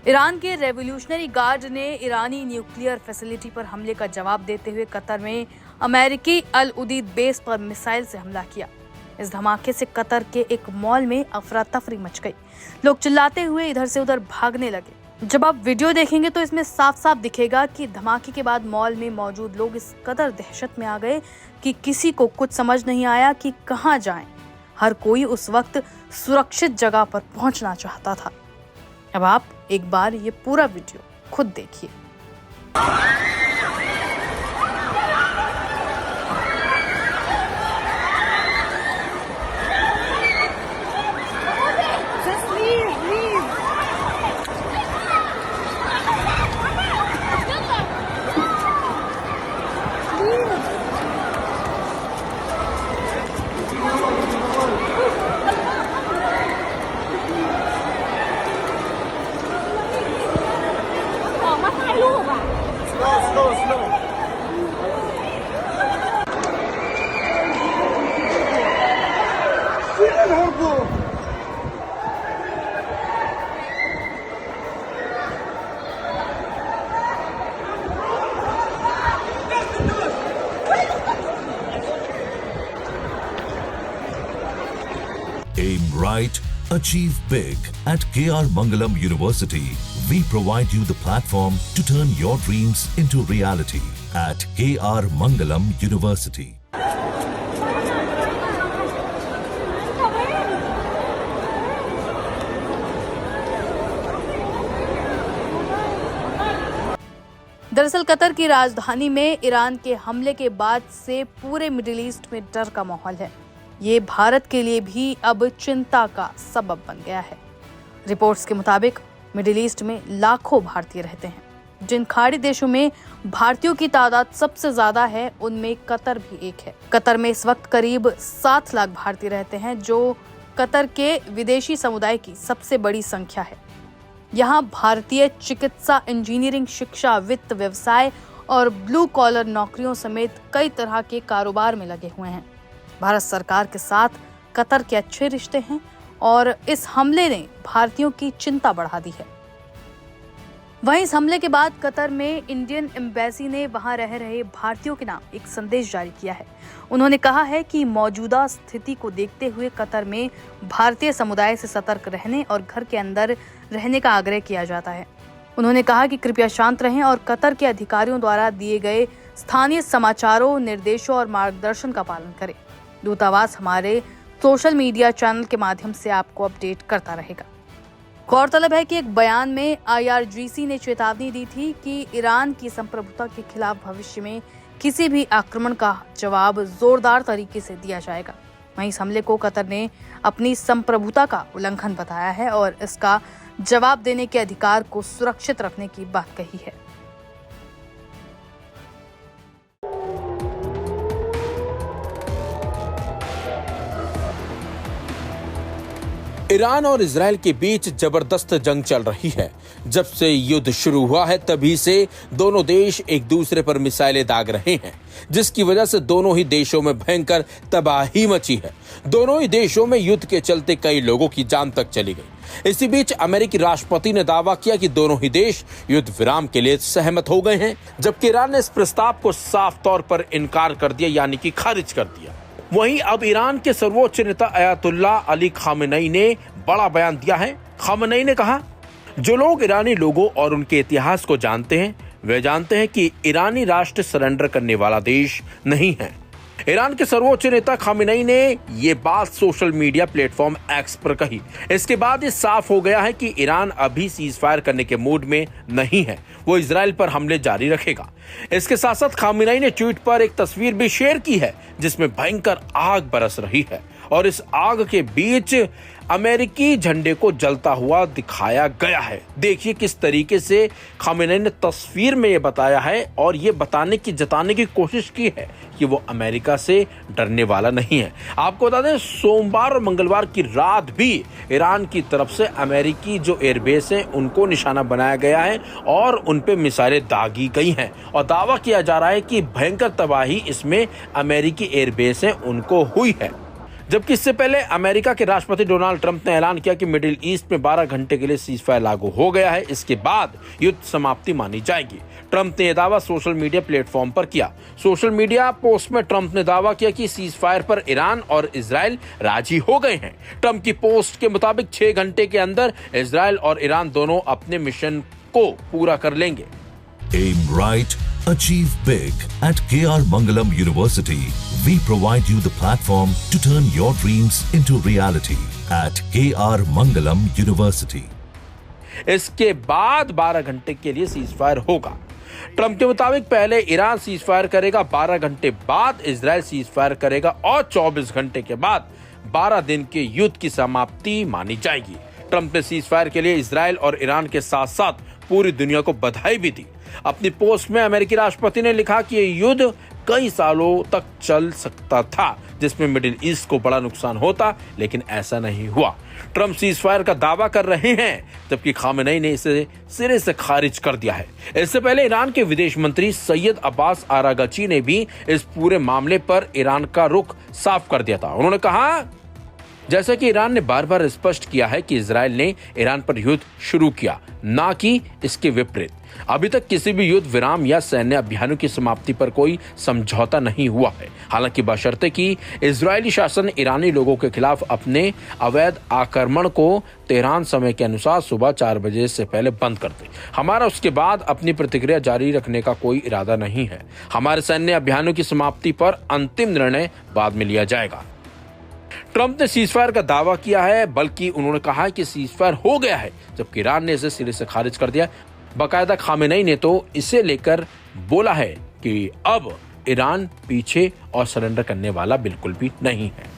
Iran के revolutionary guard ने ईरानी nuclear facility पर हमले का जवाब देते हुए कतर में अमेरिकी अल उदीद बेस पर मिसाइल से हमला किया। इस धमाके से कतर के एक मॉल में अफरा तफरी मच गई। लोग चिल्लाते हुए इधर से उधर भागने लगे। जब आप वीडियो देखेंगे तो इसमें साफ साफ दिखेगा कि धमाके के बाद मॉल में मौजूद लोग इस कदर दहशत में आ गए कि किसी को कुछ समझ नहीं आया कि कहां जाएं। हर कोई उस वक्त सुरक्षित जगह पर पहुंचना चाहता था। अब आप एक बार ये पूरा वीडियो खुद देखिए। Aim right, achieve big. At KR Mangalam University, we provide you the platform to turn your dreams into reality. At KR Mangalam University. दरअसल कतर की राजधानी में ईरान के हमले के बाद से पूरे मिडिल ईस्ट में डर का माहौल है। ये भारत के लिए भी अब चिंता का सबब बन गया है। रिपोर्ट्स के मुताबिक मिडिल ईस्ट में लाखों भारतीय रहते हैं। जिन खाड़ी देशों में भारतीयों की तादाद सबसे ज्यादा है उनमें कतर भी एक है। कतर में इस वक्त करीब 7 लाख भारतीय रहते हैं, जो कतर के विदेशी समुदाय की सबसे बड़ी संख्या है। यहाँ भारतीय चिकित्सा, इंजीनियरिंग, शिक्षा, वित्त, व्यवसाय और ब्लू कॉलर नौकरियों समेत कई तरह के कारोबार में लगे हुए हैं। भारत सरकार के साथ कतर के अच्छे रिश्ते हैं और इस हमले ने भारतीयों की चिंता बढ़ा दी है। वहीं इस हमले के बाद कतर में इंडियन एम्बेसी ने वहां रह रहे भारतीयों के नाम एक संदेश जारी किया है। उन्होंने कहा है कि मौजूदा स्थिति को देखते हुए कतर में भारतीय समुदाय से सतर्क रहने और घर के अंदर रहने का आग्रह किया जाता है। उन्होंने कहा कि कृपया शांत रहें और कतर के अधिकारियों द्वारा दिए गए स्थानीय समाचारों, निर्देशों और मार्गदर्शन का पालन करें। दूतावास हमारे सोशल मीडिया चैनल के माध्यम से आपको अपडेट करता रहेगा। गौरतलब है कि एक बयान में IRGC ने चेतावनी दी थी कि ईरान की संप्रभुता के खिलाफ भविष्य में किसी भी आक्रमण का जवाब जोरदार तरीके से दिया जाएगा। वहीं इस हमले को कतर ने अपनी संप्रभुता का उल्लंघन बताया है और इसका जवाब देने के अधिकार को सुरक्षित रखने की बात कही है। ईरान और इजराइल के बीच जबरदस्त जंग चल रही है। जब से युद्ध शुरू हुआ है तभी से दोनों देश एक दूसरे पर मिसाइलें दाग रहे हैं, जिसकी वजह से दोनों ही देशों में भयंकर तबाही मची है। दोनों ही देशों में युद्ध के चलते कई लोगों की जान तक चली गई। इसी बीच अमेरिकी राष्ट्रपति ने दावा किया कि दोनों ही देश युद्ध विराम के लिए सहमत हो गए हैं, जबकि ईरान ने इस प्रस्ताव को साफ तौर पर इनकार कर दिया, यानी कि खारिज कर दिया। वहीं अब ईरान के सर्वोच्च नेता अयातुल्लाह अली खामेनेई ने बड़ा बयान दिया है। खामेनेई ने कहा, जो लोग ईरानी लोगों और उनके इतिहास को जानते हैं वे जानते हैं कि ईरानी राष्ट्र सरेंडर करने वाला देश नहीं है। ईरान के सर्वोच्च नेता खामेनेई ने ये बात सोशल मीडिया प्लेटफॉर्म एक्स पर कही। इसके बाद ये साफ हो गया है कि ईरान अभी सीज फायर करने के मूड में नहीं है, वो इजराइल पर हमले जारी रखेगा। इसके साथ साथ खामेनेई ने ट्वीट पर एक तस्वीर भी शेयर की है जिसमें भयंकर आग बरस रही है और इस आग के बीच अमेरिकी झंडे को जलता हुआ दिखाया गया है। देखिए किस तरीके से खामेनेई ने तस्वीर में ये बताया है और ये जताने की कोशिश की है कि वो अमेरिका से डरने वाला नहीं है। आपको बता दें, सोमवार और मंगलवार की रात भी ईरान की तरफ से अमेरिकी जो एयरबेस हैं उनको निशाना बनाया गया है और उन पे मिसाइलें दागी गई हैं और दावा किया जा रहा है कि भयंकर तबाही इसमें अमेरिकी एयरबेस हैं उनको हुई है। जबकि इससे पहले अमेरिका के राष्ट्रपति डोनाल्ड ट्रंप ने ऐलान किया कि मिडिल ईस्ट में 12 घंटे के लिए सीजफायर लागू हो गया है। इसके बाद युद्ध समाप्ति मानी जाएगी। ट्रंप ने यह दावा सोशल मीडिया प्लेटफॉर्म पर किया। सोशल मीडिया पोस्ट में ट्रंप ने दावा किया कि सीजफायर पर ईरान और इजराइल राजी हो गए हैं। ट्रंप की पोस्ट के मुताबिक 6 घंटे के अंदर इजराइल और ईरान दोनों अपने मिशन को पूरा कर लेंगे। Aim right, achieve big. At KR Mangalam University, we provide you the platform to turn your dreams into reality. At KR Mangalam University. इसके बाद 12 घंटे के लिए सीजफायर होगा। ट्रंप के मुताबिक पहले ईरान सीजफायर करेगा, 12 घंटे बाद इजराइल सीजफायर करेगा और 24 घंटे के बाद 12 दिन के युद्ध की समाप्ति मानी जाएगी। ट्रंप ने सीजफायर के लिए इजराइल और ईरान के साथ साथ पूरी दुनिया को बधाई भी दी। अपनी पोस्ट में अमेरिकी राष्ट्रपति ने लिखा कि यह युद्ध कई सालों तक चल सकता था, जिसमें मिडिल ईस्ट को बड़ा नुकसान होता, लेकिन ऐसा नहीं हुआ। ट्रंप सीजफायर का दावा कर रहे हैं, जबकि खामेनेई ने इसे सिरे से खारिज कर दिया है। इससे पहले ईरान के विदेश मंत्री सैयद अब्बास आरागची ने भी इस पूरे मामले पर ईरान का रुख साफ कर दिया था। उन्होंने कहा, जैसा कि ईरान ने बार बार स्पष्ट किया है कि इजराइल ने ईरान पर युद्ध शुरू किया, ना कि इसके विपरीत। अभी तक किसी भी युद्ध विराम या सैन्य अभियानों की समाप्ति पर कोई समझौता नहीं हुआ है। हालांकि बशर्ते कि इजरायली शासन ईरानी लोगों के खिलाफ अपने अवैध आक्रमण को तेहरान समय के अनुसार सुबह 4 बजे से पहले बंद कर दे। हमारा उसके बाद अपनी प्रतिक्रिया जारी रखने का कोई इरादा नहीं है। हमारे सैन्य अभियानों की समाप्ति पर अंतिम निर्णय बाद में लिया जाएगा। ट्रंप ने सीजफायर का दावा किया है, बल्कि उन्होंने कहा कि सीजफायर हो गया है, जबकि ईरान ने इसे सिरे से खारिज कर दिया। बाकायदा खामेनेई ने तो इसे लेकर बोला है कि अब ईरान पीछे और सरेंडर करने वाला बिल्कुल भी नहीं है।